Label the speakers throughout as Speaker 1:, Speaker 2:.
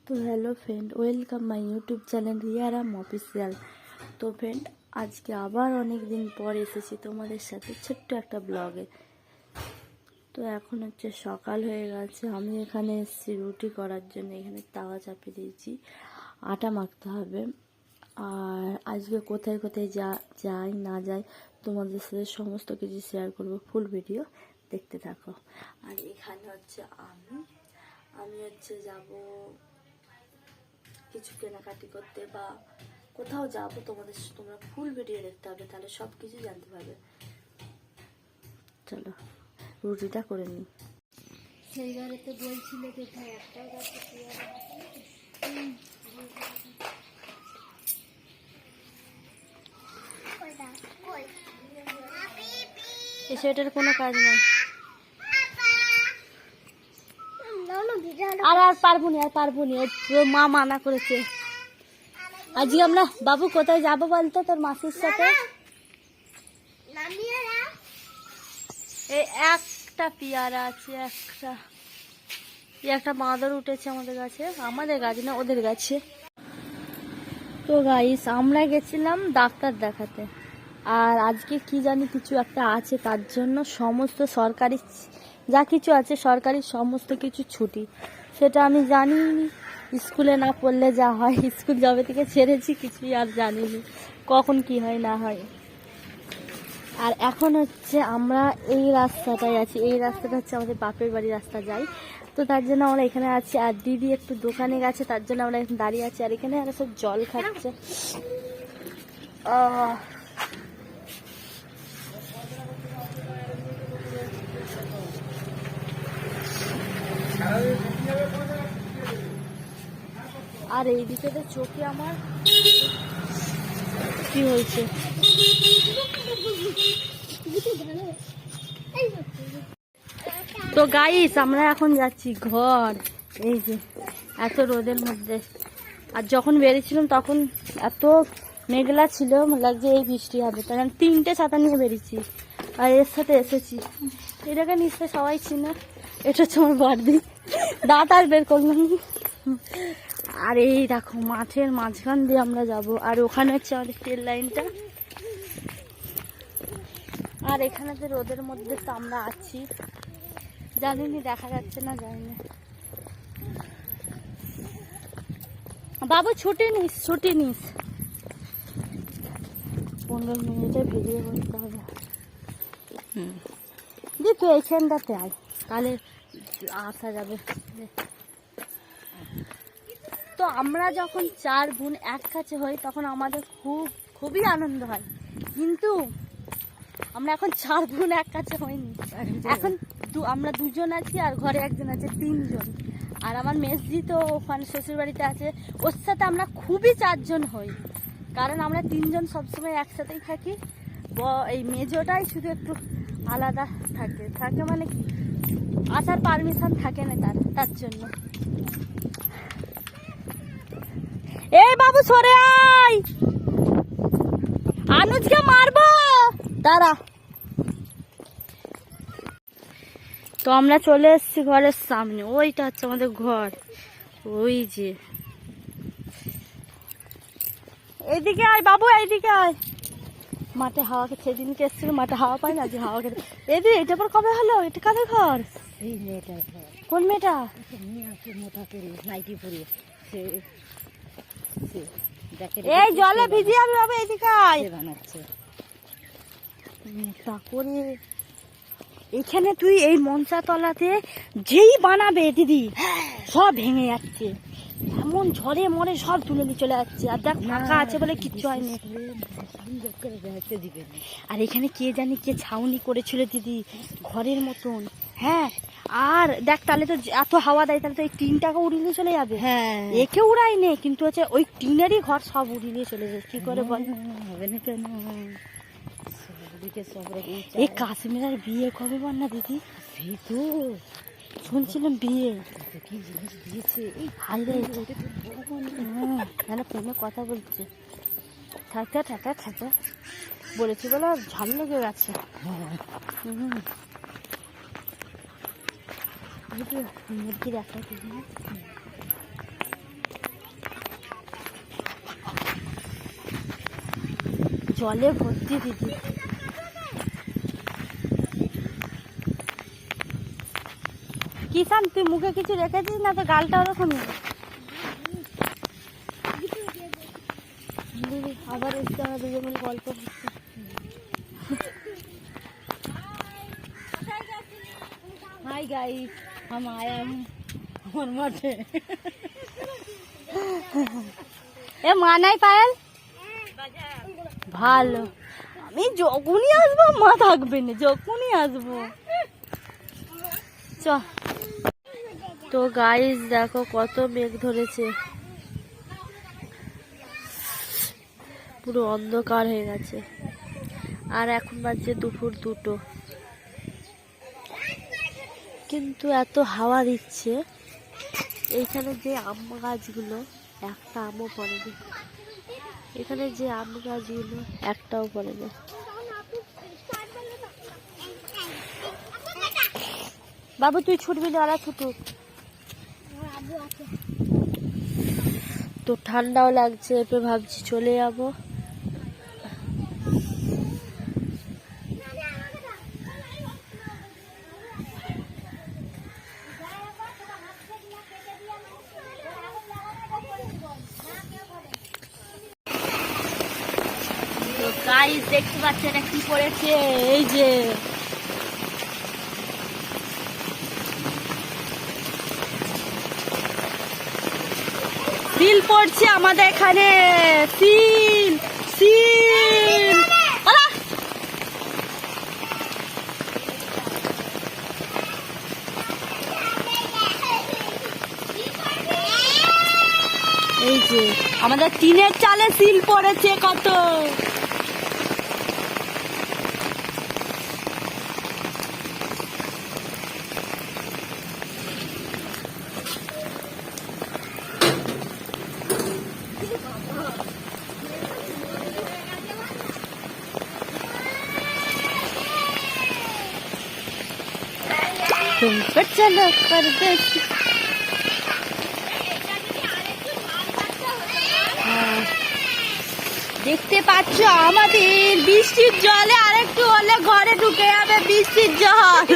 Speaker 1: তো hello friend, welcome my YouTube channel Riyaram official. তো friend, আজকে আবার অনেক দিন পর এসেছি তোমাদের সাথে ছোট্ট একটা ব্লগে। তো এখন হচ্ছে সকাল হয়ে গেছে, আমি এখানে এসেছি রুটি করার জন্য। এখানে তাওয়া চাপিয়ে দিয়েছি, আটা মাখতে হবে। আর আজকে কোথায় কোথায় যাই না যাই তোমাদের সাথে সমস্ত কিছু শেয়ার করব, ফুল ভিডিও দেখতে থাকো। আর এখানে হচ্ছে আমি হচ্ছে যাব কিছু কেনাকাটি করতে বা কোথাও যাবো, তোমরা ফুল ভিডিও দেখতে হবে, তাহলে সব কিছু জানতে পারবে। চলো রুটিটা করে নিই। সেই ঘরেতে বলছিলে কোথায় একটাও গাছে এসে এটার কোনো কাজ নেই। আর পারবো নি মা মানা করেছে। আজকে আমরা বাবু কোথায় যাবো বলতো তোর মাসির সাথে? এই একটা পেয়ারা আছে, একটা বাঁদর উঠেছে আমাদের গাছে না ওদের গাছে। তো গাইস, আমরা গেছিলাম ডাক্তার দেখাতে, আর আজকে কি জানি কিছু একটা আছে, তার জন্য সমস্ত সরকারি যা কিছু আছে সরকারি সমস্ত কিছু ছুটি। সেটা আমি জানিনি, স্কুলে না পড়লে যা হয়। স্কুল যবে থেকে ছেড়েছি কিছুই আর জানিনি কখন কি হয় না হয়। আর এখন হচ্ছে আমরা এই রাস্তাটায় আছি, এই রাস্তাটা হচ্ছে আমাদের বাপের বাড়ির রাস্তা যাই। তো তার জন্য আমরা এখানে আছি, আর দিদি একটু দোকানে গেছে, তার জন্য আমরা এখন দাঁড়িয়ে আছি। আর এখানে আর সব জল খাচ্ছে। আর এই দিকে তো চোখে আমার কি হয়েছে। তো গাইস, আমরা এখন যাচ্ছি ঘর। এই যে এত রোদের মধ্যে, আর যখন বেরিয়েছিলাম তখন এত মেঘলা ছিল, লাগছে এই বৃষ্টি হবে, তাই আমি 3টে ছাতা নিয়ে বেরিয়েছি। আর এর সাথে এসেছি, এটাকে নিশ্চয় সবাই চিনে, এটা হচ্ছে আমার বাড়ি। দাঁত আর বের করলাম। আর এই দেখো মাঠের মাঝখান দিয়ে আমরা যাব, আর ওখানে হচ্ছে আমাদের ট্রেন লাইনটা। আর এখানে তো রোদের মধ্যে তো আমরা আছি, জানিনি দেখা যাচ্ছে না, জানি না। বাবু ছুটি নিস 15 মিনিটে বেরিয়ে বলতে হবে। তুই এইখানটাতে আয়, তাহলে আসা যাবে। তো আমরা যখন 4 বোন এক কাছে হই তখন আমাদের খুবই আনন্দ হয়, কিন্তু আমরা এখন 4 বোন এক কাছে হইনি। এখন আমরা 2জন আছি, আর ঘরে একজন আছে, 3জন। আর আমার মেসজি তো ওখানে শ্বশুর বাড়িতে আছে, ওর সাথে আমরা খুবই 4 জন হই, কারণ আমরা 3জন সবসময় একসাথেই থাকি। এই মেজোটাই শুধু একটু আলাদা থাকে মানে কি, আসার পারমিশন থাকে না তার জন্য। এই বাবু সরে আয়, আনুজকে মারবো, দাঁড়া। তো আমরা চলে এসেছি ঘরের সামনে, ওইটা হচ্ছে আমাদের ঘর। ওই যে এইদিকে আয় বাবু, এইদিকে আয়। মাঠে হাওয়া খেতে, সেদিনকে এসেছিল মাঠে হাওয়া পাই না, যে হাওয়া খেতে। এদিকে এটা পর কবে হলো? এটা কাদের ঘর? এই মেয়েটার ঘর। কোন মেয়েটা? মোটা করে নাইটি পরে এই জলে ভিজিয়ে আমি বাবা এদিকে আয় বানাচ্ছে মোটা করে। এখানে তুই এই মঞ্চা তলাতে যেই বানাবে দিদি, সব ভেঙে যাচ্ছে, এমন ঝড়ে মরে সব তুলে নিয়ে চলে যাচ্ছে। আর দেখ ফাঁকা আছে বলে কিচ্ছু হয়নি। আর এখানে কে জানি কে ছাউনি করেছিল দিদি, ঘরের মতন। হ্যাঁ, আর দেখ তাহলে তো এত হাওয়া দেয়, তাহলে তো এই টিনটাকে উড়িয়ে চলে যাবে। হ্যাঁ, একে উড়াই নে, কিন্তু হচ্ছে ওই টিনেরই ঘর সব উড়িয়ে চলে যাবে। কি করে বল? হবে না কেন? এই কাশ্মীরের বিয়ে কবে বল না দিদি? সেই তো শুনছিলাম বিয়ে কি জিনিস দিয়েছে। এই হাইরে ফোনে কথা বলছে, ঠাটা বলেছি বলে ঝাল লেগে গেছে। মুরগির একটা জলে ভর্তি দিদি। কিষান তুই মুখে কিছু রেখেছিস না? তো গালটা ওরকমই। আবার এসে আমরা দুজন মিলে গল্প করছি। হাই গাইস, हम आया हूँ আমার মাঠে। এ মা নাই পায়েল? ভালো, আমি যখনই আসবো মা থাকবে না, যখনই আসবো। চ। তো গাইস দেখো কত মেঘ ধরেছে, পুরো অন্ধকার হয়ে গেছে। আর এখন বাজছে দুপুর 2টো, কিন্তু এত হাওয়া দিচ্ছে। এইখানে যে আম গাছগুলো একটা আমও পড়েনি, এখানে যে আম গাছগুলো একটাও পড়েনি। বাবু তুই ছুটবি না, ওরা ছুটুক। তো ঠান্ডাও লাগছে, এরপর ভাবছি চলে যাবো। গাইস দেখতে পাচ্ছেন এটা কি পড়েছে, এই যে সিল পড়ছে আমাদের এখানে, সিল সিল। এই যে আমাদের টিনের চালে সিল পড়েছে কত। तुम पर चलो परदेसी। দেখতে পাচ্ছ আমাদের বৃষ্টির জলে আরেকটু হলে ঘরে ঢুকে যাবে বৃষ্টির জল।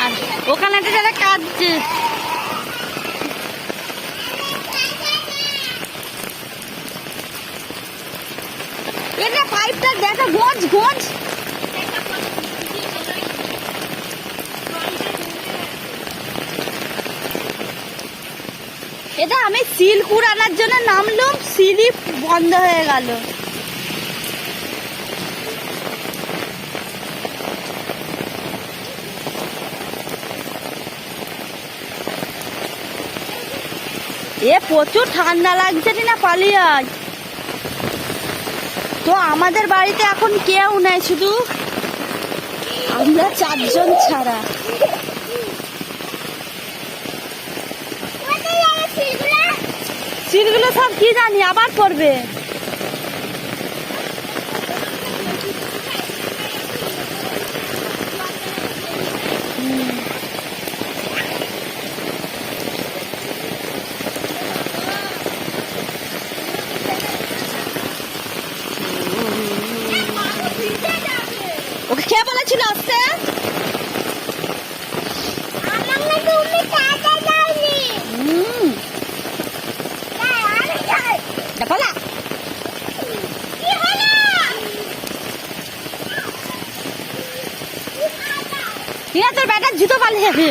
Speaker 1: আর ওখানে যারা কাঁদছে, এটা পাইপটা দেখো গজ গজ। এটা আমি সিল কুড়ানোর জন্য নামলাম, সিলই বন্ধ হয়ে গেল। এ প্রচুর ঠান্ডা লাগছে না, পালিয়ে আয়। তো আমাদের বাড়িতে এখন কেউ নাই, শুধু আমরা 4 জন ছাড়া। সিলগুলো সব কি জানি আবার পড়বে। ওকে কে বলেছিল আসতে? তোর ব্যাটার জুতো পালিয়ে যাবে।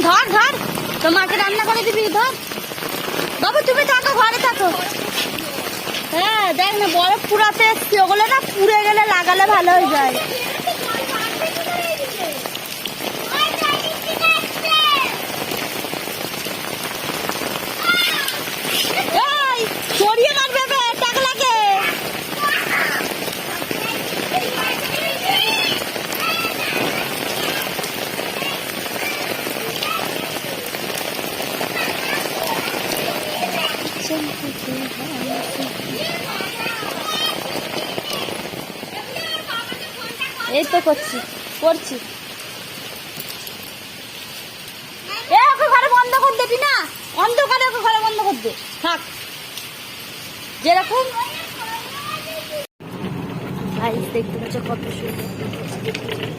Speaker 1: ধর ধর, তোমাকে রান্না করে দিবি, ধর। বাবু তুমি থাকো, ঘরে থাকো। হ্যাঁ দেখ না, বরফ পুরাতে এসছি, ওগুলো না পুড়ে গেলে লাগালে ভালো হয়ে যায়। সরিয়ে মারবে টাকলাকে। এই তো করছি। ওকে ঘরে বন্ধ করে দেবি না, অন্ধকারে ওকে ঘরে বন্ধ করে দে, থাক যেরকম। দেখতে পাচ্ছ কত সুন্দর।